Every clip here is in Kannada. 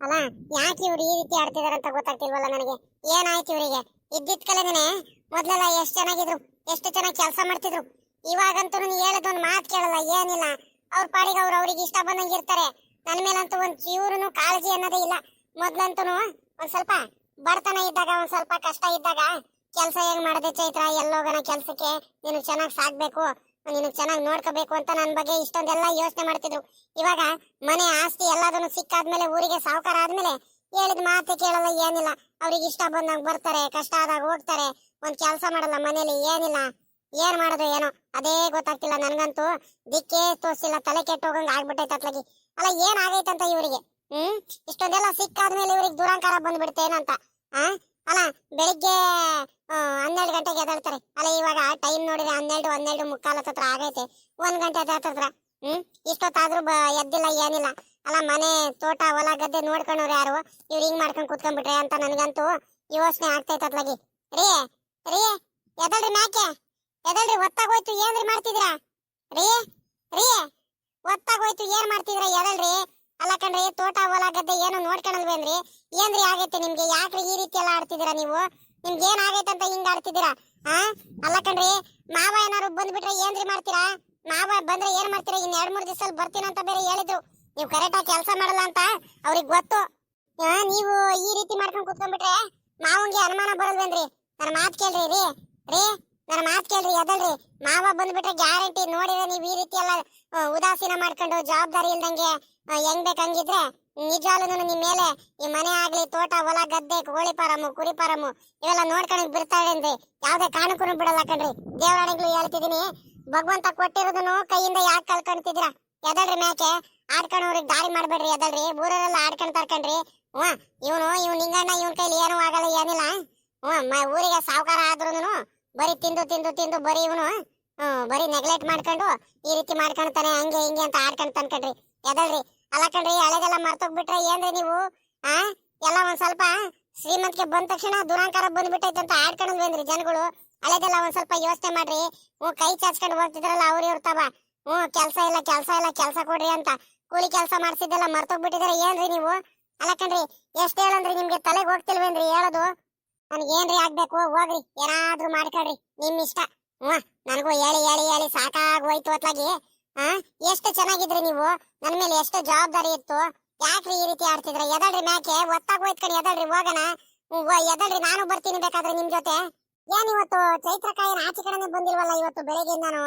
ಅಲ್ಲ, ಯಾಕೆ ಇವ್ರು ಈ ರೀತಿ ಆಡ್ತಿದಾರೆ ಅಂತ ಗೊತ್ತಾಗ್ತಿಲ್ವಲ್ಲ ನನಗೆ. ಏನಾಯ್ತು ಇವರಿಗೆ? ಇದ್ದಿದ್ ಕಲೆನೇ ಮೊದ್ಲೆಲ್ಲ ಎಷ್ಟು ಚೆನ್ನಾಗಿದ್ರು, ಎಷ್ಟು ಚೆನ್ನಾಗಿ ಕೆಲಸ ಮಾಡ್ತಿದ್ರು. ಇವಾಗಂತೂ ಹೇಳದೊಂದು ಮಾತು ಕೇಳಲ್ಲ, ಏನಿಲ್ಲ. ಅವ್ರ ಪಾಡಿಗೆ ಅವ್ರಿಗೆ ಇಷ್ಟ ಬಂದಂಗೆ ಇರ್ತಾರೆ. ನನ್ನ ಮೇಲಂತೂ ಒಂದ್ ಚೂರುನು ಕಾಳಜಿ ಅನ್ನೋದೇ ಇಲ್ಲ. ಮೊದ್ಲಂತೂ ಒಂದ್ ಸ್ವಲ್ಪ ಬಡತನ ಇದ್ದಾಗ, ಒಂದ್ ಸ್ವಲ್ಪ ಕಷ್ಟ ಇದ್ದಾಗ ಕೆಲಸ ಹೇಗ್ ಮಾಡದೆ ಚೈತ್ರ, ಎಲ್ಲೋಗನ ಕೆಲ್ಸಕ್ಕೆ, ನೀನು ಚೆನ್ನಾಗಿ ಸಾಕ್ಬೇಕು, ನೀನು ಚೆನ್ನಾಗಿ ನೋಡ್ಕೋಬೇಕು ಅಂತ ನನ್ನ ಬಗ್ಗೆ ಇಷ್ಟೊಂದೆಲ್ಲ ಯೋಚನೆ ಮಾಡ್ತಿದ್ರು. ಇವಾಗ ಮನೆ ಆಸ್ತಿ ಎಲ್ಲದನ್ನು ಸಿಕ್ಕಾದ್ಮೇಲೆ, ಊರಿಗೆ ಸಾವುಕಾರ ಆದ್ಮೇಲೆ ಹೇಳಿದ ಮಾತು ಕೇಳಲ್ಲ, ಏನಿಲ್ಲ. ಅವ್ರಿಗೆ ಇಷ್ಟ ಬಂದಂಗ್ ಬರ್ತಾರೆ, ಕಷ್ಟ ಆದಾಗ ಹೋಗ್ತಾರೆ, ಒಂದ್ ಕೆಲಸ ಮಾಡಲ್ಲ ಮನೇಲಿ, ಏನಿಲ್ಲ. ಏನ್ ಮಾಡೋದು ಏನೋ ಅದೇ ಗೊತ್ತಾಗ್ತಿಲ್ಲ ನನ್ಗಂತೂ. ದಿಕ್ಕೇ ತೋರ್ಸಿಲ್ಲ, ತಲೆ ಕೆಟ್ಟ ಹೋಗಂಗ್ ಆಗ್ಬಿಟ್ಟೈತೆ ಅತ್ಲಾಗಿ. ಅಲ್ಲ, ಏನ್ ಆಗೈತಂತ ಇವರಿಗೆ? ಇಷ್ಟೊಂದೆಲ್ಲ ಸಿಕ್ಕಾದ್ಮೇಲೆ ಇವ್ರಿಗೆ ದುರಂಕಾರ ಬಂದ್ಬಿಡ್ತೆ ಏನಂತ. ಅಲ್ಲ, ಬೆಳಿಗ್ಗೆ 12 ಗಂಟೆಗೆ ಎದ್ದೇಳ್ತಾರೆ. ಅಲ್ಲ, ಇವಾಗ ಟೈಮ್ ನೋಡಿದ್ರೆ 12 ಮುಕ್ಕಾಲ ಹತ್ರ ಆಗೈತೆ. 1 ಗಂಟೆ ಹತ್ರ. ಇಷ್ಟೊತ್ತಾದ್ರೂ ಎದ್ದಿಲ್ಲ, ಏನಿಲ್ಲ. ಅಲ್ಲ, ಮನೆ ತೋಟ ಹೊಲ ಗದ್ದೆ ನೋಡ್ಕೊಂಡವ್ರು ಯಾರು? ಇವ್ರು ಹಿಂಗ್ ಮಾಡ್ಕೊಂಡ್ ಕುತ್ಕೊಂಡ್ಬಿಟ್ರೆ ಅಂತ ನನಗಂತೂ ಯೋಚನೆ ಆಗ್ತೈತೆ ಅತ್ಲಾಗಿ. ರೀ ರೀ ಎದಳ್ರಿ ಮ್ಯಾಕೆ, ಎದಳ್ರಿ, ಒತ್ತಾಗೋಯ್ತು, ಏನ್ರಿ ಮಾಡ್ತಿದ್ದೀರಾ? ರೀ ರೀ ಒತ್ತಾಗೋಯ್ತು, ಏನ್ ಮಾಡ್ತಿದ್ದೀರಾ? ಎದಳ್ರಿ. ಅಲ್ಲ ಕಣ್ರಿ, ತೋಟ ಹೊಲ ಗದ್ದೆ ಏನು ನೋಡ್ಕೊಳಲ್ವೇನ್ರಿ? ಏನ್ರಿ ಆಗೈತೆ ನಿಮ್ಗೆ? ಯಾಕ್ರಿ ಈ ರೀತಿ ಎಲ್ಲ ಆಡ್ತಿದ್ದೀರಾ ನೀವು? ನಿಮ್ಗೆ ಏನ್ ಆಗೈತೆ ಅಂತ ಹಿಂಗ್ ಆಡ್ತಿದ್ದೀರಾ? ಅಲ್ಲ ಕಣ್ರಿ, ಮಾವ ಏನಾರು ಬಂದ್ಬಿಟ್ರೆ ಏನ್ರಿ ಮಾಡ್ತೀರಾ? ಮಾವ ಬಂದ್ರೆ ಏನ್ ಮಾಡ್ತೀರಾ? ಇನ್ 2-3 ದಿವಸದಲ್ಲಿ ಬರ್ತೀನಂತ ಬೇರೆ ಹೇಳಿದ್ರು. ನೀವು ಕರೆಕ್ಟಾಗಿ ಕೆಲಸ ಮಾಡಲ್ಲ ಅಂತ ಅವ್ರಿಗೆ ಗೊತ್ತು. ನೀವು ಈ ರೀತಿ ಮಾಡ್ಕೊಂಡು ಕುತ್ಕೊಂಡ್ಬಿಟ್ರೆ ಮಾವಂಗೆ ಅನುಮಾನ ಬರಲ್ವೇನ್ರಿ? ನನ್ನ ಮಾತು ಕೇಳ್ರಿ. ರೀ ರೀ ನನ್ನ ಮಾತು ಕೇಳ್ರಿ, ಎದಳ್ರಿ. ಮಾವ ಬಂದ್ಬಿಟ್ರೆ ಗ್ಯಾರಂಟಿ ನೋಡಿದ್ರೆ ನೀವು ಈ ರೀತಿ ಎಲ್ಲ ಉದಾಸೀನ ಮಾಡ್ಕೊಂಡು ಜವಾಬ್ದಾರಿ ಇಲ್ದಂಗೆ ಹೆಂಗ್ ಬೇಕಂಗಿದ್ರೆ ನಿಜವಾಗ್ಲೂ ನಿಮ್ ಮೇಲೆ ಈ ಮನೆ ಆಗ್ಲಿ, ತೋಟ ಹೊಲ ಗದ್ದೆ, ಕೋಳಿ ಫಾರಮು, ಕುರಿ ಫಾರಮು ಇವೆಲ್ಲ ನೋಡ್ಕೊಂಡ್ ಬಿಡ್ತಾಳೇನ್ರಿ? ಯಾವ್ದೇ ಕಾರಣಕ್ಕೂ ಬಿಡಲ್ಲ ಕಣ್ರಿ. ದೇವರಾಣಿಗಳು ಹೇಳ್ತಿದೀನಿ, ಭಗವಂತ ಕೊಟ್ಟಿರೋದನ್ನು ಕೈಯಿಂದ ಯಾಕೆ ಕಳ್ಕೊಂತಿದ್ದೀರಾ? ಎದಳ್ರಿ ಮ್ಯಾಕೆ. ಆಡ್ಕೊಂಡವ್ರಿಗೆ ದಾರಿ ಮಾಡ್ಬೇಡ್ರಿ, ಎದಳ್ರಿ. ಊರಲ್ಲೆಲ್ಲ ಆಡ್ಕೊಂಡ್ ತರ್ಕಂಡ್ರಿ. ಇವ್ನು ನಿಂಗಣ್ಣ, ಇವನ್ ಕೈಲಿ ಏನೂ ಆಗಲ್ಲ, ಏನಿಲ್ಲ. ಊರಿಗೆ ಸಾವುಕಾರ ಆದ್ರೂನು ಬರೀ ತಿಂದು ಬರೀ ಇವನು ಬರೀ ನೆಗ್ಲೆಕ್ಟ್ ಮಾಡ್ಕೊಂಡು ಈ ರೀತಿ ಮಾಡ್ಕೊಂತಾನೆ, ಹಂಗೆ ಹಿಂಗೆ ಅಂತ ಆಡ್ಕೊಂಡ್ ತನ್ಕಂಡ್ರಿ. ಎದಳ್ರಿ. ಅಲ್ಲ ಕಣ್ರಿ, ಹಳೆದೆಲ್ಲ ಮರ್ತೋಗ್ಬಿಟ್ರೆ ಏನ್ರಿ ನೀವು? ಎಲ್ಲ ಒಂದ್ ಸ್ವಲ್ಪ ಶ್ರೀಮಂತಿಗೆ ಬಂದ ತಕ್ಷಣ ದುರಂಕಾರ ಬಂದ್ಬಿಟ್ಟೈತೆ ಅಂತ ಆಡ್ಕೊಂಡ್ವೇನ್ರಿ ಜನಗಳು? ಹಳೆದೆಲ್ಲ ಒಂದ್ ಸ್ವಲ್ಪ ಯೋಚನೆ ಮಾಡ್ರಿ. ಕೈ ಚಾಚ್ಕೊಂಡು ಹೋಗ್ತಿದ್ರಲ್ಲ ಅವ್ರು ಇರ್ತಾವ. ಕೆಲ್ಸ ಇಲ್ಲ ಕೆಲ್ಸ ಕೊಡ್ರಿ ಅಂತ ಕೂಲಿ ಕೆಲಸ ಮಾಡ್ಸಿದ್ದೆಲ್ಲ ಮರ್ತೋಗ್ಬಿಟ್ಟಿದಾರೆ ಏನ್ರಿ ನೀವು? ಅಲ್ಲ ಕಣ್ರಿ, ಎಷ್ಟ್ ಹೇಳಂದ್ರಿ ನಿಮ್ಗೆ ತಲೆಗೆ ಹೋಗ್ತಿಲ್ವೇನ್ರಿ ಹೇಳೋದು? ನನ್ಗೆ ಏನ್ರಿ ಆಗ್ಬೇಕು? ಹೋಗ್ರಿ, ಏನಾದ್ರೂ ಮಾಡ್ಕೊಳ್ರಿ, ನಿಮ್ ಇಷ್ಟ. ನನಗೂ ಹೇಳಿ ಸಾಕಾಗೋಯ್ತು ಅತ್ಲಾಗಿ. ಎಷ್ಟು ಚೆನ್ನಾಗಿದ್ರಿ ನೀವು, ನನ್ ಮೇಲೆ ಎಷ್ಟು ಜವಾಬ್ದಾರಿ ಇತ್ತು. ಯಾಕ್ರಿ ಈ ರೀತಿ ಆಡ್ತಿದ್ರ? ಎದಳ್ರಿ ಮ್ಯಾಕೆ. ಒತ್ತಾಗೋಯ್ತು ಕಣಿ, ಎದಳ್ರಿ, ಹೋಗೋಣ. ಎದಳ್ರಿ, ನಾನು ಬರ್ತೀನಿ ಬೇಕಾದ್ರೆ ನಿಮ್ ಜೊತೆ. ಏನ್ ಇವತ್ತು ಚೈತ್ರಕಾಯಿನ ಆಚೆ ಕಡೆನೆ ಬಂದಿಲ್ವಲ್ಲ ಇವತ್ತು ಬೆಳಗ್ಗೆಯಿಂದಾನು?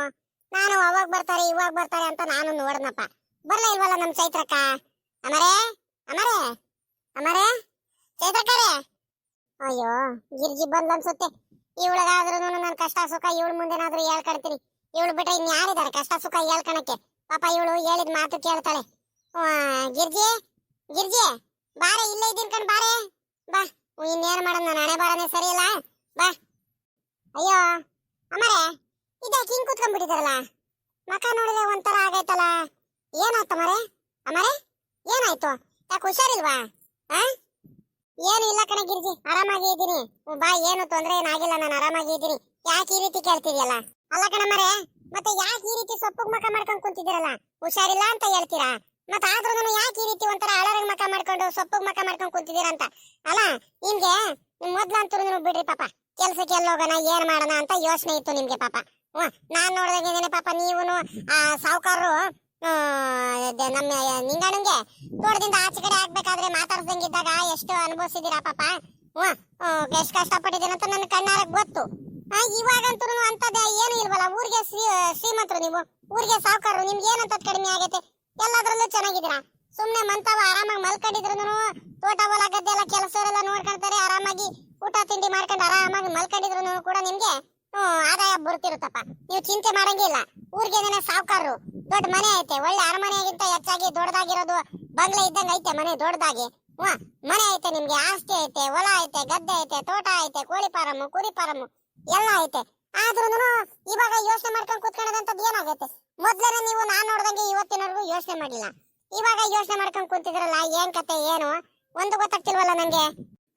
ನಾನು ಅವಾಗ ಬರ್ತಾರೆ ಇವಾಗ ಬರ್ತಾರೆ ಅಂತ ನಾನು ನೋಡ್ನಪ್ಪ, ಬರ್ಲೇ ಇಲ್ವಲ್ಲ ನಮ್ ಚೈತ್ರಕ್ಕ. ಅಮರೇ ಅಮರೇ ಅಮರೇ ಚೈತ್ರಕ್ಕರೇ. ಅಯ್ಯೋ, ಗಿರ್ಜಿ ಬಂದ್ ಅನ್ಸುತ್ತೆ. ಇವಳಗಾದ್ರೂ ನನ್ನ ಕಷ್ಟ ಸುಖ ಇವಳ ಮುಂದೆನಾದ್ರೂ ಹೇಳ್ಕೊಡ್ತೀನಿ. ಇವಳು ಬಿಟ್ರೆ ಇನ್ ಯಾರಿದ್ದಾರೆ ಕಷ್ಟ ಸುಖ ಹೇಳ್ಕೊಳಕ್ಕೆ? ಪಾಪ ಇವಳು ಹೇಳಿದ ಮಾತು ಕೇಳ್ತಾಳೆ. ಗಿರ್ಜಿ ಗಿರ್ಜಿ ಬಾರೆ, ಇಲ್ಲೇ ಇದ್ದೀನಿ ಕಣ್, ಬಾರೆ ಬಾ. ಇನ್ನೇನ್ ಮಾಡೋಣ, ನನ್ನ ಹಣೆ ಬಾರನೆ ಸರಿ ಇಲ್ಲ, ಬಾ. ಅಯ್ಯೋ ಅಮರೇ, ಇದ್ಯಾಕೆ ಹಿಂಗ್ ಕುತ್ಕೊಂಡ್ಬಿಟ್ಟಿದಾರಲ್ಲ? ಮಕ ನೋಡಿದ್ರೆ ಒಂಥರ ಆಗೈತಲ್ಲ. ಏನಾಯ್ತು ಅಮರೇ? ಅಮರೇ ಏನಾಯ್ತು? ಯಾಕೆ ಹುಷಾರಿಲ್ವಾ? ಏನು ಇಲ್ಲ ಕಣೆ ಗಿರ್ಜಿ, ಆರಾಮಾಗಿ ಇದ್ದೀನಿ. ಬಾ, ಏನು ತೊಂದ್ರೆ ಏನಾಗಿಲ್ಲ, ನಾನು ಆರಾಮಾಗಿ ಇದ್ದೀನಿ. ಯಾಕೆ ಈ ರೀತಿ ಕೇಳ್ತಿದ್ಯಲ್ಲ? ಅಲ್ಲ ಕಣಮ್ಮರೆ, ಮತ್ತೆ ಯಾಕೆ ಈ ರೀತಿ ಸೊಪ್ಪಗ್ ಮಕ ಮಾಡ್ಕೊಂಡ್ ಕುಂತಿದ್ದೀರಲ್ಲ? ಹುಷಾರಿಲ್ಲ ಅಂತ ಹೇಳ್ತೀರಾ, ಮತ್ತೆ ಆದ್ರೂ ಯಾಕೆ ಈ ರೀತಿ ಒಂಥರ ಅಳರಂಗ್ ಮಕ ಮಾಡ್ಕೊಂಡು ಸೊಪ್ಪಗ್ ಮಕ ಮಾಡ್ಕೊಂಡ್ ಕುಂತಿದ್ದೀರಾ ಅಂತ? ಅಲ್ಲ, ನಿಮ್ಗೆ ಮೊದ್ಲಂತೂ ಬಿಡ್ರಿ ಪಾಪ, ಕೆಲ್ಸಕ್ಕೆ ಎಲ್ಲೋಗೋಣ, ಏನ್ ಮಾಡೋಣ ಅಂತ ಯೋಚನೆ ಇತ್ತು ನಿಮ್ಗೆ ಪಾಪ. ನಾನ್ ನೋಡ್ದಾಗೇನೆ ಪಾಪ, ನೀವುನು ಆ ಸಾವುಕಾರರು ನಮ್ಮ ನಿಂಗಣ್ಣಂಗೆ ತೋಟದಿಂದ ಆಚೆ ಕಡೆ ಹಾಕ್ಬೇಕಾದ್ರೆ ಮಾತಾಡ್ದಂಗಿದ್ದಾಗ ಎಷ್ಟು ಅನುಭವಿಸಿದೀರಾ ಪಾಪ. ಎಷ್ಟು ಕಷ್ಟಪಟ್ಟಿದ್ದೀರಂತ ನನ್ನ ಕಣ್ಣಾರಕ್ ಗೊತ್ತು. ಇವಾಗಂತೂ ಅಂತದ ಏನು ಇಲ್ವಲ್ಲ. ಊರಿಗೆ ಶ್ರೀಮಂತರು ನೀವು, ಊರಿಗೆ ಸಾವುಕಾರರು, ನಿಮ್ಗೆ ಏನಂತ ಕಡಿಮೆ ಆಗೈತೆ? ಎಲ್ಲಾದ್ರಲ್ಲೂ ಚೆನ್ನಾಗಿದ್ದೀರಾ. ಸುಮ್ನೆ ಮಂತವ ಆರಾಮಾಗಿ ಮಲ್ಕೊಂಡಿದ್ರು, ತೋಟ ಹೊಲ ಗದ್ದೆ ಎಲ್ಲ ಕೆಲಸವರೆಲ್ಲ ನೋಡ್ಕೊಂತಾರೆ, ಆರಾಮಾಗಿ ಊಟ ತಿಂಡಿ ಮಾಡ್ಕೊಂಡು ಆರಾಮಾಗಿ ಮಲ್ಕೊಂಡಿದ್ರು ಕೂಡ ನಿಮ್ಗೆ ಆದಾಯ ಬರ್ತಿರುತ್ತಪ್ಪ. ನೀವು ಚಿಂತೆ ಮಾಡಂಗಿಲ್ಲ. ಊರಿಗೆ ಸಾವುಕಾರರು, ದೊಡ್ಡ ಮನೆ ಐತೆ, ಒಳ್ಳೆ ಅರಮನೆಗಿಂತ ಹೆಚ್ಚಾಗಿ ದೊಡ್ಡದಾಗಿರೋದು ಬಂಗ್ಲೆ ಇದ್ದಂಗ ಐತೆ ಮನೆ, ದೊಡ್ಡದಾಗಿ ಮನೆ ಐತೆ, ನಿಮ್ಗೆ ಆಸ್ತಿ ಐತೆ, ಹೊಲ ಐತೆ, ಗದ್ದೆ ಐತೆ, ತೋಟ ಐತೆ, ಕೋಳಿ ಫಾರಮು, ಕುರಿ ಫಾರಮು ಎಲ್ಲ ಐತೆ. ಆದ್ರೂ ಇವಾಗ ಯೋಚನೆ ಮಾಡ್ಕೊಂಡು ಕುತ್ಕೊಳ್ಳೋದಂತದ್ದು ಏನಾಗೈತೆ? ಮೊದ್ಲೇನೆ ನೀವು ನಾನ್ ನೋಡ್ದಂಗೆ ಇವತ್ತಿನವರೆಗೂ ಯೋಚನೆ ಮಾಡಿಲ್ಲ, ಇವಾಗ ಯೋಚನೆ ಮಾಡ್ಕೊಂಡು ಕುಂತಿದ್ರಲ್ಲ, ಏನ್ ಕತೆ ಏನು ಒಂದು ಗೊತ್ತಾಗ್ತಿಲ್ವಲ್ಲ ನಂಗೆ.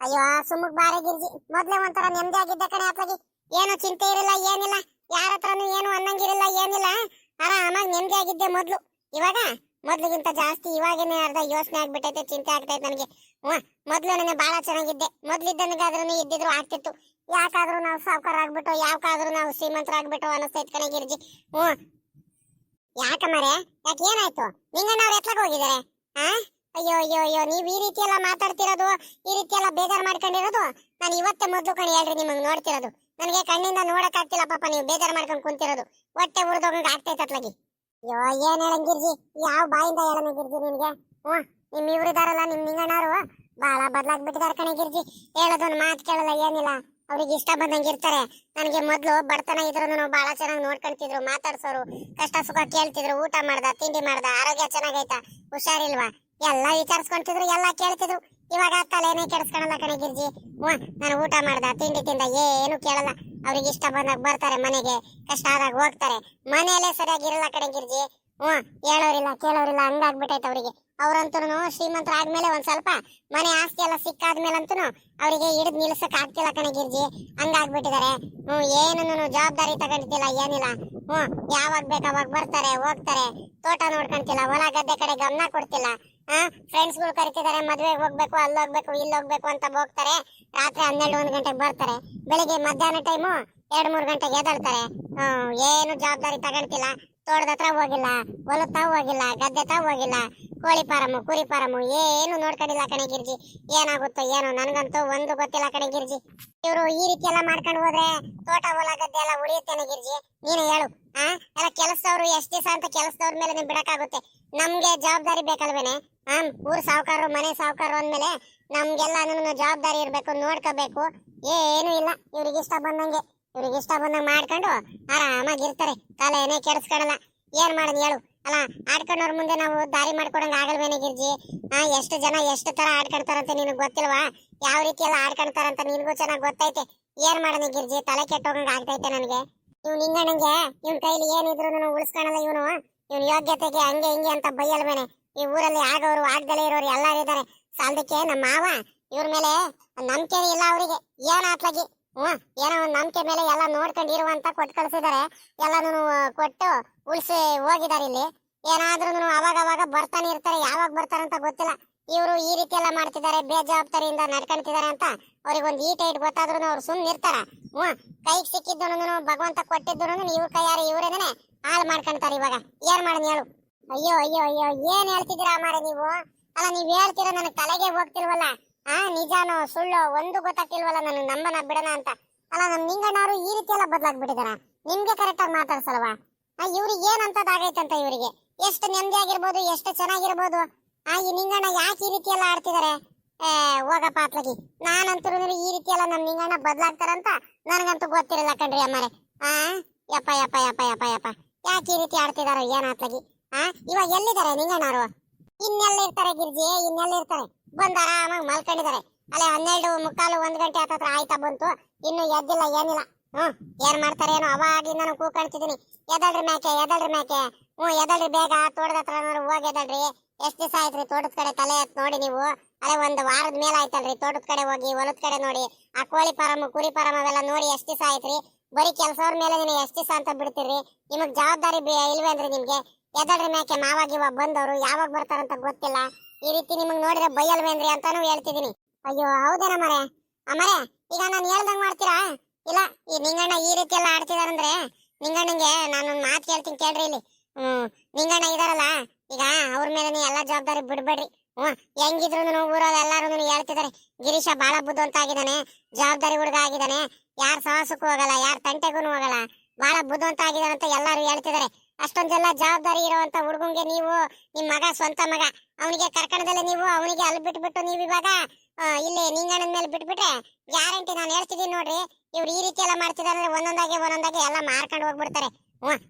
ಅಯ್ಯೋ ಸುಮ್ಮಗ್ ಬಾರೆ ಗಿರ್ಜಿ, ಮೊದ್ಲೇ ಒಂಥರ ನೆಮ್ಮದಿ ಆಗಿದ್ದ ಕಣೆ ಅತ್ಲಾಗಿ. ಏನು ಚಿಂತೆ ಇರಲಿಲ್ಲ, ಏನಿಲ್ಲ, ಯಾರ ಹತ್ರನು ಏನು ಅನ್ನಂಗಿರಲಿಲ್ಲ, ಏನಿಲ್ಲ, ಆರಾಮಾಗಿ ನೆಮ್ಮದಿ ಆಗಿದ್ದೆ ಮೊದ್ಲು. ಇವಾಗ ಮೊದ್ಲಿಗಿಂತ ಜಾಸ್ತಿ ಇವಾಗೇನೆ ಅರ್ಧ ಯೋಚನೆ ಆಗ್ಬಿಟ್ಟೈತೆ, ಚಿಂತೆ ಆಗ್ತೈತೆ ನನಗೆ. ಮೊದ್ಲು ನಾನು ಬಹಳ ಚೆನ್ನಾಗಿದ್ದೆ. ಮೊದ್ಲಿದ್ದನಿಗಾದ್ರೂ ಇದ್ದಿದ್ರು ಆಗ್ತಿತ್ತು. ಯಾಕಾದ್ರೂ ನಾವು ಸಾವುಕಾರ ಆಗ್ಬಿಟ್ಟು, ಯಾಕಾದ್ರೂ ನಾವು ಶ್ರೀಮಂತರಾಗ್ಬಿಟ್ಟು ಅನಿಸ್ತೈತ್ ಕಣೆ ಗಿರ್ಜಿ. ಯಾಕಮ್ಮರೆ, ಯಾಕೆ ಏನಾಯ್ತು? ನಿಂಗಣ್ಣವ್ರು ಎತ್ಲಕ್ ಹೋಗಿದ್ದಾರೆ? ಅಯ್ಯೋ ಅಯ್ಯೋ ಅಯ್ಯೋ, ನೀವ್ ಈ ರೀತಿ ಎಲ್ಲ ಮಾತಾಡ್ತಿರೋದು, ಈ ರೀತಿ ಎಲ್ಲ ಬೇಜಾರ್ ಮಾಡ್ಕೊಂಡಿರೋದು ನಾನು ಇವತ್ತೇ ಮೊದ್ಲು ಕಣಿ ಹೇಳ್ರಿ ನಿಮಗ್ ನೋಡ್ತಿರೋದು. ನನಗೆ ಕಣ್ಣಿಂದ ನೋಡಕ್ ಆಗ್ತಿಲ್ಲ ಪಾಪ, ನೀವು ಬೇಜಾರ್ ಮಾಡ್ಕೊಂಡ್ ಕುಂತಿರೋದು. ಹೊಟ್ಟೆ ಉರ್ದೋಗಂಗ ಆಗ್ತೈತೆ ಅತ್ಲಾಗಿ. ಅಯ್ಯೋ ಏನ್ ಹೇಳಂಗಿರ್ಜಿ, ಯಾವ ಬಾಯಿಂದ ಹೇಳನ ಗಿರ್ಜಿ ನಿನ್ಗೆ? ನಿಮ್ ಇವ್ರಿದಾರಲ್ಲ, ನಿಮ್ ನಿಂಗಣ್ಣವ್ರು ಬಹಳ ಬದ್ಲಾಗ್ಬಿಟ್ಟಿದಾರ ಕಣೆ ಗಿರ್ಜಿ. ಹೇಳೋದೊಂದು ಮಾತು ಕೇಳಲ್ಲ, ಏನಿಲ್ಲ. ಅವ್ರಿಗೆ ಇಷ್ಟ ಬಂದಂಗೆ ಇರ್ತಾರೆ. ನನಗೆ ಮೊದ್ಲು ಬಡತನ ಇದ್ರು ಬಹಳ ಚೆನ್ನಾಗಿ ನೋಡ್ಕೊಂತಿದ್ರು, ಮಾತಾಡ್ಸೋರು, ಕಷ್ಟ ಸುಖ ಕೇಳ್ತಿದ್ರು. ಊಟ ಮಾಡ್ದ, ತಿಂಡಿ ಮಾಡ್ದ, ಆರೋಗ್ಯ ಚೆನ್ನಾಗೈತಾ, ಹುಷಾರಿಲ್ವಾ, ಎಲ್ಲ ವಿಚಾರಿಸ್ಕೊಂತಿದ್ರು, ಎಲ್ಲ ಕೇಳ್ತಿದ್ರು. ಇವಾಗ ತಲೆನೇ ಕೆಡಿಸ್ಕೊಳಲ್ಲ ಕಣೆ ಗಿರ್ಜಿ. ನಾನು ಊಟ ಮಾಡ್ದ, ತಿಂಡಿ ತಿಂದ ಏನು ಕೇಳಲ್ಲ. ಅವ್ರಿಗೆ ಇಷ್ಟ ಬಂದಾಗ ಬರ್ತಾರೆ ಮನೆಗೆ, ಕಷ್ಟ ಆದಾಗ ಹೋಗ್ತಾರೆ. ಮನೆಯಲ್ಲೇ ಸರಿಯಾಗಿರಲ್ಲ ಕಣೆ ಗಿರ್ಜಿ. ಹೇಳೋರಿಲ್ಲ ಕೇಳೋರಿಲ್ಲ, ಹಂಗಾಗ್ಬಿಟ್ಟೈತೆ ಅವ್ರಿಗೆ. ಅವ್ರಂತೂ ಶ್ರೀಮಂತರಾದ್ಮೇಲೆ ಒಂದ್ ಸ್ವಲ್ಪ ಮನೆ ಆಸ್ತಿ ಎಲ್ಲ ಸಿಕ್ಕಾದ್ಮೇಲಂತೂ ಅವರಿಗೆ ಹಿಡಿದು ನಿಲ್ಸಕ್ ಆಗ್ತಿಲ್ಲ ಕಣೆ ಗಿರ್ಜಿ. ಹಂಗಾಗ್ಬಿಟ್ಟಿದ್ದಾರೆ. ಏನು ಜವಾಬ್ದಾರಿ ತಗೊಂಡಿಲ್ಲ, ಏನಿಲ್ಲ. ಯಾವಾಗ ಬೇಕು ಅವಾಗ ಬರ್ತಾರೆ ಹೋಗ್ತಾರೆ. ತೋಟ ನೋಡ್ಕೊಂತಿಲ್ಲ, ಹೊಲ ಗದ್ದೆ ಕಡೆ ಗಮನ ಕೊಡ್ತಿಲ್ಲ. ಫ್ರೆಂಡ್ಸ್ ಗಳು ಕರಿತಿದ್ದಾರೆ, ಮದ್ವೆಗೆ ಹೋಗ್ಬೇಕು, ಅಲ್ಲಿ ಹೋಗ್ಬೇಕು, ಇಲ್ಲಿ ಹೋಗ್ಬೇಕು ಅಂತ ಹೋಗ್ತಾರೆ. ರಾತ್ರಿ 12-1 ಗಂಟೆಗೆ ಬರ್ತಾರೆ. ಬೆಳಿಗ್ಗೆ ಮಧ್ಯಾಹ್ನ ಟೈಮು 2-3 ಗಂಟೆಗೆ ಎದ್ದೇಳ್ತಾರೆ. ಏನು ಜವಾಬ್ದಾರಿ ತಗೊಂತಿಲ್ಲ. ತೋಟದ ಹತ್ರ ಹೋಗಿಲ್ಲ, ಹೊಲದ ತಾವ್ ಹೋಗಿಲ್ಲ, ಗದ್ದೆ ತಾವ್ ಹೋಗಿಲ್ಲ. ಕೋಳಿ ಫಾರಮು, ಕುರಿ ಫಾರಮು ಏನು ನೋಡ್ಕೊಂಡಿಲ್ಲ ಕಣೆ ಗಿರ್ಜಿ. ಏನಾಗುತ್ತೋ ಏನೋ, ನನ್ಗಂತೂ ಒಂದು ಗೊತ್ತಿಲ್ಲ ಕಣೆ ಗಿರ್ಜಿ. ಇವ್ರು ಈ ರೀತಿ ಎಲ್ಲ ಮಾಡ್ಕೊಂಡು ಹೋದ್ರೆ ತೋಟ ಹೊಲ ಗದ್ದೆ ಎಲ್ಲ ಉಳಿಯುತ್ತೇನೆ ಗಿರ್ಜಿ? ನೀನು ಹೇಳು. ಎಲ್ಲ ಕೆಲಸದವ್ರು ಎಷ್ಟ್ ದಿವಸ ಅಂತ ಕೆಲಸದವ್ರ ಮೇಲೆ ನೀವು ಬಿಡಕ್ಕಾಗುತ್ತೆ? ನಮ್ಗೆ ಜವಾಬ್ದಾರಿ ಬೇಕಲ್ವೇನೆ? ಊರ್ ಸಾವುಕಾರರು, ಮನೆ ಸಾವುಕಾರರು ಅಂದ್ಮೇಲೆ ನಮ್ಗೆಲ್ಲ ಜವಾಬ್ದಾರಿ ಇರ್ಬೇಕು, ನೋಡ್ಕೋಬೇಕು. ಏನು ಇಲ್ಲ, ಇವ್ರಿಗೆ ಇಷ್ಟ ಬಂದಂಗೆ ಮಾಡ್ಕೊಂಡು ಆರಾಮಾಗಿರ್ತಾರೆ. ತಲೆನೇ ಕೆಡಿಸ್ಕೊಳಲ್ಲ. ಏನ್ ಮಾಡೋದು ಹೇಳು? ಅಲ್ಲ, ಆಡ್ಕೊಂಡವ್ರ ಮುಂದೆ ನಾವು ದಾರಿ ಮಾಡ್ಕೊಡಂಗ ಆಗಲ್ವೇನೆ ಗಿರ್ಜಿ? ಎಷ್ಟು ಜನ ಎಷ್ಟು ತರ ಆಡ್ಕೊಂತಾರಂತ ನಿನಗ್ ಗೊತ್ತಿಲ್ವಾ? ಯಾವ ರೀತಿ ಎಲ್ಲ ಆಡ್ಕೊಂತಾರಂತ ನಿನ್ಗೂ ಚೆನ್ನಾಗ್ ಗೊತ್ತೈತೆ. ಏನ್ ಮಾಡೋಣ ಗಿರ್ಜಿ? ತಲೆ ಕೆಟ್ಟೋಗಂಗ ಆಗ್ತೈತೆ ನನಗೆ. ಇವ್ನು ಹಿಂಗಣ್ಣಂಗೆ ಇವ್ನ ಕೈಲಿ ಏನಿದ್ರು ಉಳಿಸ್ಕೊಳಲ್ಲ. ಇವ್ನ ಯೋಗ್ಯತೆಗೆ ಹಂಗೆ ಹಿಂಗೆ ಅಂತ ಬೈಯಲ್ವೇನೆ? ಈ ಊರಲ್ಲಿ ಆಗೋರು ಆಗದಲೇ ಇರೋರು ಎಲ್ಲಾರು ಇದಾರೆ. ಸಾಲದಕ್ಕೆ ನಮ್ಮ ಮಾವ ಇವ್ರ ಮೇಲೆ ನಂಬಿಕೆ ಇಲ್ಲ ಅವರಿಗೆ. ಏನಾತ್ಲಾಗಿ ಏನೋ ಒಂದ್ ನಂಬಿಕೆ ಮೇಲೆ ಎಲ್ಲ ನೋಡ್ಕೊಂಡಿರುವಂತ ಕೊಟ್ಟು ಕಳ್ಸಿದಾರೆ. ಎಲ್ಲಾನು ಕೊಟ್ಟು ಉಳಿಸಿ ಹೋಗಿದಾರೆ. ಇಲ್ಲಿ ಏನಾದ್ರೂ ಅವಾಗ ಬರ್ತಾನೆ ಇರ್ತಾರೆ. ಯಾವಾಗ ಬರ್ತಾರಂತ ಗೊತ್ತಿಲ್ಲ. ಇವರು ಈ ರೀತಿ ಎಲ್ಲ ಮಾಡ್ತಿದ್ದಾರೆ, ಬೇಜವಾಬ್ದಾರಿಯಿಂದ ನಡ್ಕೊಂತಿದ್ದಾರೆ ಅಂತ ಅವ್ರಿಗೊಂದು ಈಟ್ ಗೊತ್ತಾದ್ರೂ ಅವ್ರು ಸುಮ್ಮನೆ ಇರ್ತಾರ? ಕೈಗೆ ಸಿಕ್ಕಿದ್ದು ಭಗವಂತ ಕೊಟ್ಟಿದ್ದು ಇವ್ರ ಕೈಯಾರೆ ಇವರೇನೆ ಹಾಳು ಮಾಡ್ಕೊಂತಾರೆ. ಇವಾಗ ಏನ್ ಮಾಡೋಣ ಹೇಳು? ಅಯ್ಯೋ ಅಯ್ಯೋ ಅಯ್ಯೋ, ಏನ್ ಹೇಳ್ತಿದ್ದೀರಾ ಮಾರೆ ನೀವು? ಅಲ್ಲ, ನೀವ್ ಹೇಳ್ತೀರ ನನಗೆ ತಲೆಗೆ ಹೋಗ್ತಿಲ್ವಲ್ಲ. ನಿಜಾನೋ ಸುಳ್ಳು ಒಂದು ಗೊತ್ತಾಗ್ತಿಲ್ವಲ್ಲ. ನಾನು ನಂಬನ ಬಿಡಣ ಅಂತ. ಅಲ್ಲ, ನಮ್ ನಿಂಗಣ್ಣವರು ಈ ರೀತಿ ಎಲ್ಲ ಬದಲಾಗ್ಬಿಟ್ಟಿದಾರ? ನಿಮ್ಗೆ ಕರೆಕ್ಟ್ ಆಗಿ ಮಾತಾಡ್ಸಲ್ವಾ? ಇವ್ರಿಗೆ ಏನಂತದಾಗೈತಂತ? ಇವರಿಗೆ ಎಷ್ಟು ನೆಮ್ಮದಿ ಆಗಿರ್ಬೋದು, ಎಷ್ಟು ಚೆನ್ನಾಗಿರ್ಬೋದು. ಈ ನಿಂಗಣ್ಣ ಯಾಕೆ ಈ ರೀತಿ ಎಲ್ಲ ಆಡ್ತಿದಾರೆ? ಹೋಗಪ್ಪ ಅತ್ಲಗಿ. ನಾನಂತೂ ಈ ರೀತಿ ಎಲ್ಲ ನಮ್ ನಿಂಗಣ್ಣ ಬದಲಾಗ್ತಾರಂತ ನನಗಂತೂ ಗೊತ್ತಿರಲ್ಲ ಕಣ್ರಿ ಅಮ್ಮಾರೆ. ಯಪ್ಪ ಯಪ್ಪ ಯಪ್ಪ ಯಪ್ಪ ಯಪ್ಪ, ಯಾಕೆ ಈ ರೀತಿ ಆಡ್ತಿದಾರೋ ಏನಾತ್ಲಗಿ? ಇವಾಗ ಎಲ್ಲಿದ್ದಾರೆ ನಿಂಗಣ್ಣವರು? ಇನ್ನೆಲ್ಲ ಇರ್ತಾರೆ ಗಿರ್ಜಿ, ಇನ್ನೆಲ್ಲ ಇರ್ತಾರೆ? ಬಂದು ಆರಾಮಾಗಿ ಮಲ್ಕೊಂಡಿದ್ದಾರೆ. ಅಲ್ಲೇ 12:45-1 ಗಂಟೆ ಹತ್ರ ಆಯ್ತಾ ಬಂತು, ಇನ್ನು ಎದ್ದಿಲ್ಲ, ಏನಿಲ್ಲ. ಏನ್ ಮಾಡ್ತಾರೆ ಏನೋ? ಅವಾಗಿಂದ ನಾನು ಕೂತ್ಕೊಳ್ತಿದ್ದೀನಿ, ಎದಳ್ರಿ ಮ್ಯಾಕೆ, ಎದಳ್ರಿ ಮ್ಯಾಕೆ. ಎದಳ್ರಿ ಬೇಗ, ತೋಟದ ಹತ್ರ ಹೋಗಿ ಎದಳ್ರಿ. ಎಷ್ಟ್ ದಿವಸ ಆಯ್ತ್ರಿ ತೋಟದ ಕಡೆ ತಲೆ ಎತ್ ನೋಡಿ ನೀವು? ಅಲ್ಲೇ 1 ವಾರದ ಮೇಲೆ ಆಯ್ತಲ್ರಿ ತೋಟದ ಕಡೆ ಹೋಗಿ, ಹೊಲದ ಕಡೆ ನೋಡಿ. ಆ ಕೋಳಿ ಫಾರಮ್, ಕುರಿ ಫಾರಮ್ ಅವೆಲ್ಲ ನೋಡಿ ಎಷ್ಟ್ ದಿವಸ ಆಯ್ತ್ರಿ? ಬರೀ ಕೆಲಸವ್ರ ಮೇಲೆ ನೀವು ಎಷ್ಟ್ ದಿವಸ ಅಂತ ಬಿಡ್ತೀರಿ? ನಿಮಗ್ ಜವಾಬ್ದಾರಿ ಇಲ್ವೇನ್ರಿ ನಿಮ್ಗೆ? ಎದಳ್ರಿ ಮ್ಯಾಕೆ. ಮಾವಾಗಿವ ಬಂದವರು ಯಾವಾಗ ಬರ್ತಾರಂತ ಗೊತ್ತಿಲ್ಲ. ಈ ರೀತಿ ನಿಮಗ್ ನೋಡಿದ್ರೆ ಬೈಯಲ್ವೇನ್ರಿ ಅಂತಾನು ಹೇಳ್ತಿದೀನಿ. ಅಯ್ಯೋ ಹೌದೇನ ಮರೆ? ಅಮರೆ, ಈಗ ನಾನು ಹೇಳ್ದಂಗ್ ಮಾಡ್ತೀರಾ? ಇಲ್ಲ, ಈ ನಿಂಗಣ್ಣ ಈ ರೀತಿ ಎಲ್ಲ ಆಡ್ತಿದಾರಂದ್ರೆ ನಿಂಗಣ್ಣಂಗೆ ನಾನೊಂದ್ ಮಾತು ಕೇಳ್ತೀನಿ ಕೇಳ್ರಿ. ಇಲ್ಲಿ ನಿಂಗಣ್ಣ ಇದಾರಲ್ಲ, ಈಗ ಅವ್ರ ಮೇಲೆ ಎಲ್ಲಾ ಜವಾಬ್ದಾರಿ ಬಿಡ್ಬೇಡ್ರಿ. ಹೆಂಗಿದ್ರು ಊರಲ್ಲಿ ಎಲ್ಲಾರು ಹೇಳ್ತಿದಾರೆ, ಗಿರೀಶ ಬಾಳ ಬುದ್ಧಿವಂತ ಆಗಿದ್ದಾನೆ, ಜವಾಬ್ದಾರಿ ಹುಡುಗ ಆಗಿದ್ದಾನೆ, ಯಾರ ಸಾಹಸಕ್ಕೂ ಹೋಗಲ್ಲ, ಯಾರ ತಂಟೆಗೂ ಹೋಗಲ್ಲ, ಬಹಳ ಬುದ್ಧಿವಂತ ಆಗಿದ್ದಾನೆ ಅಂತ ಎಲ್ಲಾರು ಹೇಳ್ತಿದಾರೆ. ಅಷ್ಟೊಂದೆಲ್ಲ ಜವಾಬ್ದಾರಿ ಇರುವಂತ ಹುಡುಗಂಗೆ ನೀವು, ನಿಮ್ ಮಗ, ಸ್ವಂತ ಮಗ, ಅವನಿಗೆ ಕರ್ಕಣದಲ್ಲೇ ನೀವು ಅವನಿಗೆ ಅಲ್ಲಿ ಬಿಟ್ಬಿಟ್ಟು ನೀವು ಇವಾಗ ಇಲ್ಲಿ ನಿಂಗಣ್ಣನ ಮೇಲೆ ಬಿಟ್ಬಿಟ್ರೆ ಗ್ಯಾರಂಟಿ ನಾನು ಹೇಳ್ತಿದ್ದೀನಿ ನೋಡ್ರಿ. ಇವ್ರು ಈ ರೀತಿ ಎಲ್ಲ ಮಾಡ್ತಿದಾರೆ, ಒಂದೊಂದಾಗೆ ಎಲ್ಲ ಮಾರ್ಕೊಂಡು ಹೋಗ್ಬಿಡ್ತಾರೆ.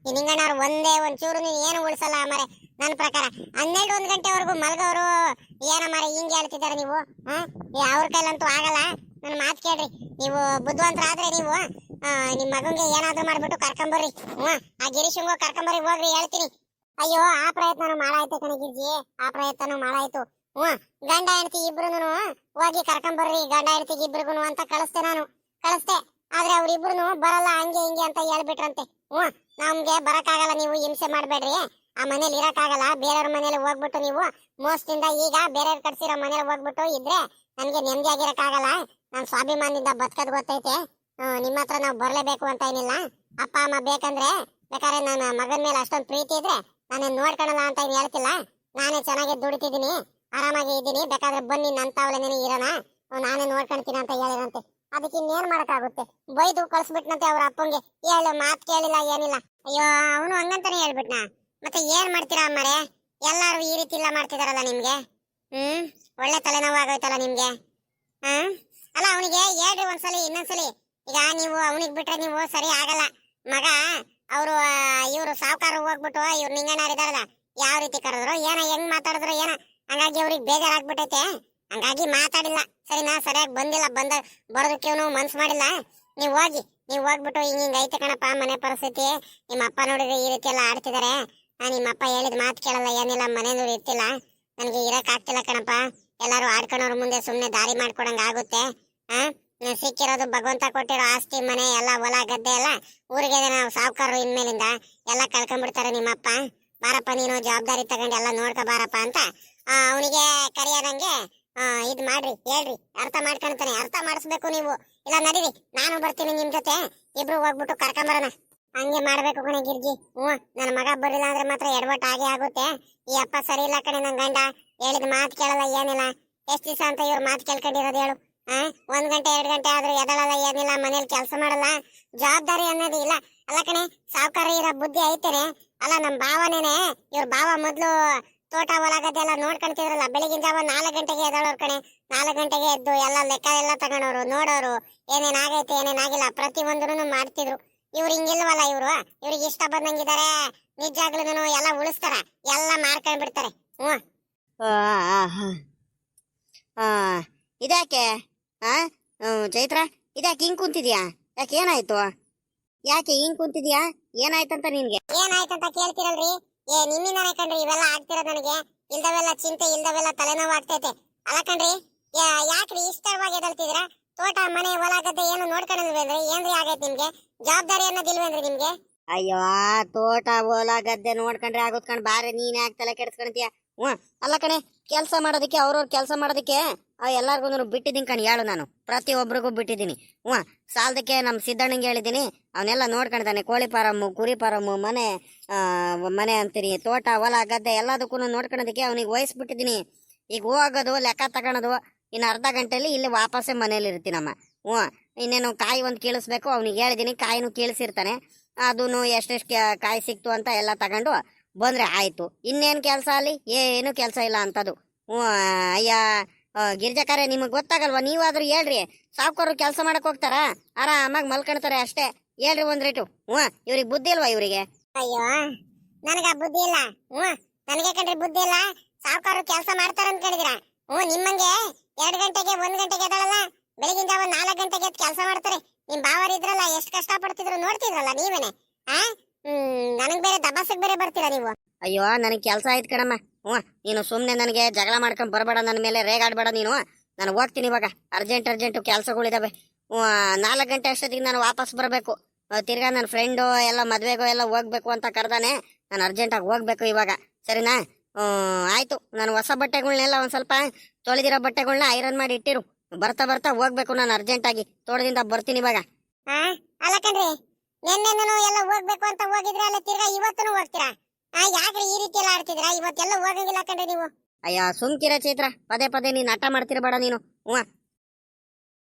ಈ ನಿಂಗಣ್ಣವ್ರು ಒಂದೇ ಒಂಚೂರು ಏನು ಉಳಿಸಲ್ಲ ಮರೆ. ನನ್ನ ಪ್ರಕಾರ 12-1 ಗಂಟೆವರೆಗೂ ಮಲ್ಗವ್ರು ಏನ ಮರೆ ಹಿಂಗೆ ಹೇಳ್ತಿದ್ದಾರೆ ನೀವು? ಅವ್ರ ಕೈಲಂತೂ ಆಗಲ್ಲ. ನನ್ನ ಮಾತು ಕೇಳ್ರಿ. ನೀವು ಬುದ್ಧಿವಂತರಾದ್ರೆ ನೀವು ನಿಮ್ ಮಗಂಗೆ ಏನಾದ್ರೂ ಮಾಡ್ಬಿಟ್ಟು ಕರ್ಕೊಂಬರ್ರಿ. ಆ ಗಿರೀಶಂಗೋ ಕರ್ಕೊಂಬರ್ರಿ, ಹೋಗ್ರಿ ಹೇಳ್ತೀನಿ. ಅಯ್ಯೋ, ಆ ಪ್ರಯತ್ನನು ಮಾಡಾಯ್ತು ಕಣೆ ಗಿರ್ಜಿ, ಆ ಪ್ರಯತ್ನನು ಮಾಡಾಯ್ತು. ಗಂಡ ಹೆಂಡತಿ ಇಬ್ರು ಹೋಗಿ ಕರ್ಕೊಂಬರ್ರಿ, ಗಂಡ ಹೆಂಡತಿಗೆ ಇಬ್ರಿಗೂ ಅಂತ ಕಳಿಸ್ತೆ. ಆದ್ರೆ ಅವ್ರಿಬ್ರು ಬರಲ್ಲ, ಹಂಗೆ ಹಿಂಗೆ ಅಂತ ಹೇಳ್ಬಿಟ್ರಂತೆ. ನಮ್ಗೆ ಬರಕ್ಕಾಗಲ್ಲ, ನೀವು ಹಿಂಸೆ ಮಾಡ್ಬೇಡ್ರಿ, ಆ ಮನೇಲಿ ಇರಕ್ಕಾಗಲ್ಲ. ಬೇರೆಯವ್ರ ಮನೇಲಿ ಹೋಗ್ಬಿಟ್ಟು ನೀವು ಮೋಸದಿಂದ ಈಗ ಬೇರೆಯವ್ರು ಕಟ್ಸಿರೋ ಮನೇಲಿ ಹೋಗ್ಬಿಟ್ಟು ಇದ್ರೆ ನನ್ಗೆ ನೆಮ್ಮದಿಯಾಗಿರಕ್ಕಾಗಲ್ಲ. ನಾನು ಸ್ವಾಭಿಮಾನದಿಂದ ಬದುಕೋದು ಗೊತ್ತೈತೆ. ನಿಮ್ಮ ಹತ್ರ ನಾವು ಬರ್ಲೇಬೇಕು ಅಂತ ಏನಿಲ್ಲ. ಅಪ್ಪ ಅಮ್ಮ ಬೇಕಂದ್ರೆ ಬೇಕಾದ್ರೆ ನನ್ನ ಮಗನ ಮೇಲೆ ಅಷ್ಟೊಂದು ಪ್ರೀತಿ ಇದ್ರೆ ನಾನು ನೋಡ್ಕೊಳಲ್ಲ ಅಂತ ಏನು ಹೇಳ್ತಿಲ್ಲ. ನಾನೇ ಚೆನ್ನಾಗಿ ದುಡಿತಿದ್ದೀನಿ, ಆರಾಮಾಗಿ ಇದ್ದೀನಿ. ಬೇಕಾದ್ರೆ ಬನ್ನಿ ನನ್ನ ತಾವಲೇನೇ ಇರೋಣ, ನಾನೇ ನೋಡ್ಕೊಳ್ತೀನಿ ಅಂತ ಹೇಳಿರಂತೆ. ಅದಕ್ಕೆ ಇನ್ನೇನ್ ಮಾಡಕ್ಕಾಗುತ್ತೆ? ಬೈದು ಕಳ್ಸ್ಬಿಟ್ನಂತೆ ಅವ್ರ ಅಪ್ಪಂಗೆ. ಹೇಳು, ಮಾತು ಕೇಳಿಲ್ಲ ಏನಿಲ್ಲ. ಅಯ್ಯೋ, ಅವನು ಹಂಗಂತಾನೆ ಹೇಳ್ಬಿಟ್ನಾ? ಮತ್ತೆ ಏನ್ ಮಾಡ್ತೀರಾ ಅಮ್ಮರೇ? ಎಲ್ಲಾರು ಈ ರೀತಿ ಇಲ್ಲ ಮಾಡ್ತಿದಾರಲ್ಲ ನಿಮ್ಗೆ. ಒಳ್ಳೆ ತಲೆನೋವು ಆಗೋಯ್ತಲ್ಲ ನಿಮ್ಗೆ. ಅಲ್ಲ, ಅವನಿಗೆ ಹೇಳ್ರಿ ಒಂದ್ಸಲಿ, ಇನ್ನೊಂದ್ಸಲಿ. ಈಗ ನೀವು ಅವನಿಗೆ ಬಿಟ್ರೆ ನೀವು ಸರಿ ಆಗಲ್ಲ. ಮಗ ಅವರು ಇವ್ರು ಸಾವುಕಾರ ಹೋಗ್ಬಿಟ್ಟು ಇವ್ರು ನಿಂಗಣ್ಣರಿದಾರಲ್ಲ, ಯಾವ ರೀತಿ ಕರೆದ್ರು ಏನ, ಹೆಂಗ್ ಮಾತಾಡಿದ್ರು ಏನ, ಹಂಗಾಗಿ ಅವ್ರಿಗೆ ಬೇಜಾರಾಗ್ಬಿಟ್ಟೈತೆ. ಹಂಗಾಗಿ ಮಾತಾಡಿಲ್ಲ. ಸರಿನಾ? ಸರಿಯಾಗಿ ಬಂದಿಲ್ಲ. ಬರೋದಕ್ಕೆ ಅವನು ಮನ್ಸು ಮಾಡಿಲ್ಲ. ನೀವು ಹೋಗ್ಬಿಟ್ಟು ಹಿಂಗ ಐತೆ ಕಣಪ್ಪ ಮನೆ ಪರಿಸ್ಥಿತಿ, ನಿಮ್ಮ ಅಪ್ಪ ನೋಡಿದ್ರೆ ಈ ರೀತಿ ಎಲ್ಲ ಆಡ್ತಿದಾರೆ, ನಿಮ್ಮ ಅಪ್ಪ ಹೇಳಿದ ಮಾತು ಕೇಳಲ್ಲ ಏನಿಲ್ಲ, ಮನೆಯವ್ರು ಇರ್ತಿಲ್ಲ, ನನಗೆ ಇರಕ್ ಆಗ್ತಿಲ್ಲ ಕಣಪ್ಪ, ಎಲ್ಲಾರು ಆಡ್ಕೊಂಡವ್ರ ಮುಂದೆ ಸುಮ್ನೆ ದಾರಿ ಮಾಡ್ಕೊಡಂಗ ಆಗುತ್ತೆ. ಸಿಕ್ಕಿರೋದು ಭಗವಂತ ಕೊಟ್ಟಿರೋ ಆಸ್ತಿ, ಮನೆ ಎಲ್ಲ, ಹೊಲ ಗದ್ದೆ ಎಲ್ಲ ಊರಿಗೆ ನಾವು ಸಾವುಕಾರರು ಇನ್ಮೇಲಿಂದ ಎಲ್ಲ ಕಳ್ಕೊಂಡ್ಬಿಡ್ತಾರೆ. ನಿಮ್ಮಪ್ಪ ಬಾರಪ್ಪ, ನೀನು ಜವಾಬ್ದಾರಿ ತಗೊಂಡು ಎಲ್ಲ ನೋಡ್ಕೊ ಬಾರಪ್ಪ ಅಂತ ಅವನಿಗೆ ಕರೆಯೋದಂಗೆ ಇದ್ ಮಾಡ್ರಿ, ಹೇಳ್ರಿ. ಅರ್ಥ ಮಾಡ್ಕೊಂತಾನೆ. ಅರ್ಥ ಮಾಡಿಸ್ಬೇಕು ನೀವು. ಇಲ್ಲ ನಡೀರಿ, ನಾನು ಬರ್ತೀನಿ ನಿಮ್ ಜೊತೆ, ಇಬ್ರು ಹೋಗ್ಬಿಟ್ಟು ಕರ್ಕೊಂಬರೋಣ. ಹಂಗೆ ಮಾಡ್ಬೇಕು ಕಣೆ ಗಿರ್ಜಿ. ನನ್ನ ಮಗ ಬರಲಿಲ್ಲ ಅಂದ್ರೆ ಮಾತ್ರ ಎಡವಟ್ ಆಗೇ ಆಗುತ್ತೆ. ಈ ಅಪ್ಪ ಸರಿ ಇಲ್ಲ ಕಣೆ, ನನ್ ಗಂಡ ಹೇಳಿದ ಮಾತು ಕೇಳಲ್ಲ ಏನಿಲ್ಲ. ಎಷ್ಟ್ ದಿವಸ ಅಂತ ಇವ್ರ ಮಾತು ಕೇಳ್ಕೊಂಡಿರೋದು ಹೇಳು? 1 ಗಂಟೆ 2 ಗಂಟೆ ಆದ್ರೂ ಎದಳಲ್ಲ ಏನಿಲ್ಲ, ಮನೇಲಿ ಕೆಲಸ ಮಾಡಲ್ಲ, ಜವಾಬ್ದಾರಿ ಅನ್ನೋದು ಇಲ್ಲ. ಅಲ್ಲ ಕಣೆ, ಸಾವುಕಾರ ಇರೋ ಬುದ್ಧಿ ಐತೇನೆ. ಅಲ್ಲ, ನಮ್ ಭಾವನೇನೆ, ಇವ್ರ ಭಾವ ಮೊದ್ಲು ತೋಟ ಹೊಲ ಗದ್ದೆ ಎಲ್ಲ ನೋಡ್ಕೊಂತಿದ್ರಲ್ಲ, ಬೆಳಿಗಿನ ಜಾವ 4 ಗಂಟೆಗೆ ಎದ್ದಳೋರ್ ಕಣೆ. 4 ಗಂಟೆಗೆ ಎದ್ದು ಎಲ್ಲ ಲೆಕ್ಕ ಎಲ್ಲ ತಗೊಂಡವ್ರು, ನೋಡೋರು, ಏನೇನಾಗೈತೆ ಏನೇನಾಗಿಲ್ಲ ಪ್ರತಿ ಒಂದನ್ನು ಮಾಡ್ತಿದ್ರು. ಇವ್ರು ಹಿಂಗಿಲ್ವಲ್ಲ, ಇವ್ರಿಗೆ ಇಷ್ಟ ಬಂದಂಗಿದ್ದಾರೆ. ನಿಜಾಗ್ಲೂ ಎಲ್ಲ ಉಳಿಸ್ತಾರ, ಎಲ್ಲ ಮಾರ್ಕೊಂಡ್ ಬಿಡ್ತಾರೆ. ಇದ್ಯಾಕೆ ಚೈತ್ರ, ಇದ್ಯಾಕೆ ಹಿಂಗ್ ಕುಂತಿದ್ಯಾ? ಯಾಕೆ ಏನಾಯ್ತು? ಯಾಕೆ ಹಿಂಗ್ ಕುಂತಿದ್ಯಾ? ಏನಾಯ್ತಂತ ನಿನ್ಗೆ? ಏನಾಯ್ತಂತ ಕೇಳ್ತಿರಲ್ರಿ? ನಿಮ್ಮಿಂದಾನೆ ಕಣ್ರಿ ಇವೆಲ್ಲ ಆಗ್ತಿರೋದು ನನಗೆ. ಇಲ್ದವೆಲ್ಲ ಚಿಂತೆ, ಇಲ್ದವೆಲ್ಲ ತಲೆನೋವು ಆಗ್ತೈತೆ. ಅಲ್ಲ ಕಣ್ರಿ, ಯಾಕ್ರಿ ಇಷ್ಟವಾಗಿ ಎದಳ್ತಿದ್ರ? ತೋಟ ಮನೆ ಹೊಲ ಗದ್ದೆ ಏನು ನೋಡ್ಕೊಂಡಿಲ್ವೇನ್ರಿ? ಏನ್ರಿ ಆಗೈತೆ ನಿಮ್ಗೆ? ಜವಾಬ್ದಾರಿ ಅನ್ನೋದಿಲ್ವೇನ್ರಿ ನಿಮ್ಗೆ? ಅಯ್ಯೋ, ತೋಟ ಹೊಲ ಗದ್ದೆ ನೋಡ್ಕೊಂಡ್ರೆ ಆಗೋದ್ ಕಣ್, ಬಾರಿ ನೀನ್ ಯಾಕೆ ತಲೆ ಕೆಡಿಸ್ಕೊಂತೀಯ? ಅಲ್ಲ ಕಣೆ, ಕೆಲಸ ಮಾಡೋದಕ್ಕೆ ಅವ್ರವ್ರ ಕೆಲಸ ಮಾಡೋದಕ್ಕೆ ಎಲ್ಲಾರ್ಗು ಬಿಟ್ಟಿದ್ದೀನಿ ಕಣ್. ಹೇಳು, ನಾನು ಪ್ರತಿಯೊಬ್ಬರಿಗೂ ಬಿಟ್ಟಿದ್ದೀನಿ. ಸಾಲದಕ್ಕೆ ನಮ್ಮ ಸಿದ್ದಣ್ಣಂಗೆ ಹೇಳಿದ್ದೀನಿ, ಅವನ್ನೆಲ್ಲ ನೋಡ್ಕೊಂತಾನೆ. ಕೋಳಿ ಫಾರಮ್ಮು, ಕುರಿ ಫಾರಮ್ಮು, ಮನೆ ಅಂತೀನಿ, ತೋಟ ಹೊಲ ಗದ್ದೆ ಎಲ್ಲದಕ್ಕೂ ನೋಡ್ಕೊಳೋದಕ್ಕೆ ಅವನಿಗೆ ವಹಿಸ್ಬಿಟ್ಟಿದ್ದೀನಿ. ಈಗ ಹೋಗೋದು, ಲೆಕ್ಕ ತಗೊಳೋದು, ಇನ್ನು ಅರ್ಧ ಗಂಟೆಯಲ್ಲಿ ಇಲ್ಲಿ ವಾಪಸ್ಸೇ ಮನೇಲಿ ಇರ್ತೀನಮ್ಮ. ಇನ್ನೇನು ಕಾಯಿ ಒಂದು ಕೀಳಿಸ್ಬೇಕು, ಅವ್ನಿಗೆ ಹೇಳಿದ್ದೀನಿ, ಕಾಯಿನೂ ಕೀಳಿಸಿರ್ತಾನೆ. ಅದೂ ಎಷ್ಟೆಷ್ಟು ಕಾಯಿ ಸಿಕ್ತು ಅಂತ ಎಲ್ಲ ತಗೊಂಡು ಬಂದ್ರೆ ಆಯ್ತು. ಇನ್ನೇನು ಕೆಲಸ ಅಲ್ಲಿ? ಏನು ಕೆಲಸ ಇಲ್ಲ ಅಂತದು. ಅಯ್ಯ ಗಿರ್ಜಾಕಾರೆ, ನಿಮಗೆ ಗೊತ್ತಾಗಲ್ವಾ? ನೀವಾದ್ರೂ ಹೇಳ್ರಿ. ಸಾವುಕಾರರು ಕೆಲಸ ಮಾಡಕ್ ಹೋಗ್ತಾರಾ? ಆರಾಮಾಗಿ ಮಲ್ಕೊಳ್ತಾರೆ ಅಷ್ಟೇ. ಹೇಳ್ರಿ ಒಂದ್ ರೇಟು. ಇವ್ರಿಗೆ ಬುದ್ಧಿ ಇಲ್ವಾ ಇವ್ರಿಗೆ? ಅಯ್ಯೋ, ನನಗ ಬುದ್ಧಿ ಇಲ್ಲ. ನನಗೆ ಕಣ್ರಿ ಬುದ್ಧಿ ಇಲ್ಲ. ಸಾವುಕಾರರು ಕೆಲಸ ಮಾಡ್ತಾರ ಅಂತ ಕೇಳಿದಿರ? ನಿಮ್ಮಂಗೆ 2 ಗಂಟೆಗೆ 1 ಗಂಟೆಗೆ ಎದಳಲ್ಲ, ಬೆಳಗಿನ ಜಾವ 4 ಗಂಟೆಗೆ ಕೆಲಸ ಮಾಡ್ತಾರೆ. ನಿಮ್ ಬಾವರ್ ಇದ್ರಲ್ಲ, ಎಷ್ಟು ಕಷ್ಟ ಪಡ್ತಿದ್ರು ನೋಡ್ತಿದ್ರಲ್ಲ ನೀವೇನೆ. ನನಗ್ ಬೇರೆ ದಬಾಸಕ್ ಬೇರೆ ಬರ್ತೀರಾ ನೀವು? ಅಯ್ಯೋ, ನನಗೆ ಕೆಲಸ ಆಯ್ತು ಕಣಮ್ಮ. ನೀನು ಸುಮ್ಮನೆ ನನಗೆ ಜಗಳ ಮಾಡ್ಕೊಂಡ್ ಬರಬೇಡ, ನನ್ನ ಮೇಲೆ ರೇಗಾಡ್ಬೇಡ ನೀನು. ನಾನು ಹೋಗ್ತೀನಿ ಇವಾಗ. ಅರ್ಜೆಂಟು ಕೆಲಸಗಳಿದಾವೆ. 4 ಗಂಟೆ ಅಷ್ಟೊತ್ತಿಗೆ ನಾನು ವಾಪಸ್ ಬರಬೇಕು. ತಿರ್ಗಾ ನನ್ನ ಫ್ರೆಂಡು ಎಲ್ಲ ಮದ್ವೆಗೋ ಎಲ್ಲ ಹೋಗ್ಬೇಕು ಅಂತ ಕರ್ದಾನೆ. ನಾನು ಅರ್ಜೆಂಟಾಗಿ ಹೋಗ್ಬೇಕು ಇವಾಗ. ಸರಿನಾ? ಆಯ್ತು. ನಾನು ಹೊಸ ಬಟ್ಟೆಗಳ್ನೆಲ್ಲ ಒಂದ್ ಸ್ವಲ್ಪ ತೊಳೆದಿರೋ ಬಟ್ಟೆಗಳ್ನ ಐರನ್ ಮಾಡಿ ಇಟ್ಟಿರು. ಬರ್ತಾ ಹೋಗ್ಬೇಕು ನಾನು ಅರ್ಜೆಂಟಾಗಿ. ತೋಟದಿಂದ ಬರ್ತೀನಿ ಇವಾಗ. ಅಲ್ಲ ಕಣ್ರಿ, ನಿನ್ನೆನೂ ಎಲ್ಲ ಹೋಗ್ಬೇಕು ಅಂತ ಹೋಗಿದ್ರೆ ಅಲ್ಲ, ತಿರ್ಗಾ ಇವತ್ತೂ ಹೋಗ್ತೀರಾ? ಯಾಕ್ರಿ ಈ ರೀತಿ ಎಲ್ಲ ಆಡ್ತಿದ್ರಾ? ಇವತ್ತೆಲ್ಲ ಹೋಗಂಗಿಲ್ಲ ಕಣ್ರಿ ನೀವು. ಅಯ್ಯ, ಸುಮ್ಕಿರ ಚೈತ್ರ, ಪದೇ ನೀನ್ ಆಟ ಮಾಡ್ತಿರ್ಬೇಡ ನೀನು.